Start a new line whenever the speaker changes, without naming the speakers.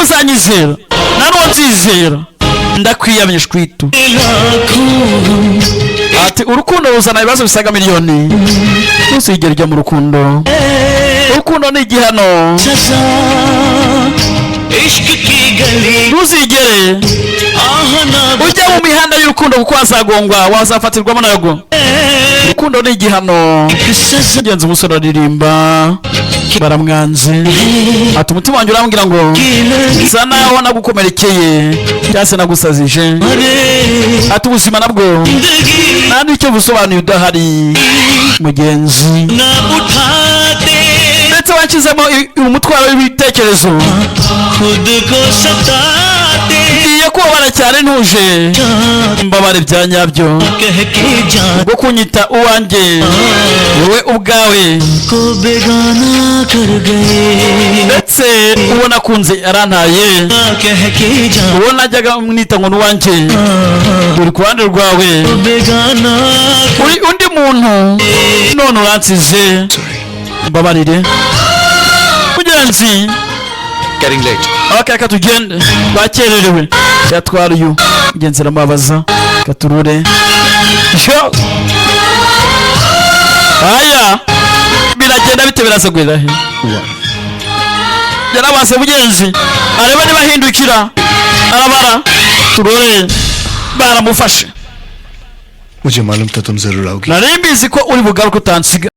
uzanyizera nanuwo nzizera ndakwiyamye shwitu. Ati urukundo ruzana ibibazo bisaga miliyoni. Ntuzigere ujya mu rukundo. Urukundo ni igihano. Ntuzigere ujya mu mihanda y'urukundo kuko wazagongwa wazafatirwamo nago. Urukundo ni igihano. Ngenzi umusore aririmba baramwanze. Ati umutima wanjye urambwira ngo sa naho nagukomerekeye cyangwa se nagusazije. Ati ubuzima nabwo nta n'icyo busobanuye udahari mugenzi. Ndetse wakizemo umutwaro w'ibitekerezo ngiye kubabara cyane ntuje mbabare bya nyabyo bwo kunyita uwanjye wowe ubwawe. Ndetse ubona kunze arantaye ubona ajyaga mwita ngo n'uwanjye uri ku ruhande rwawe uri undi muntu none uransize mbabarire mugenzi. Aka tugende bakererewe cyatwara uyu mugenzi aramubaza katurure jo. Aya biragenda bite birasagwira he yarabase mugenzi areba niba hindukira arabara turore baramufashe.
मुझे मालूम था तुम जरूर आओगी.
Narimbizi ko uri bugaruka utansiga.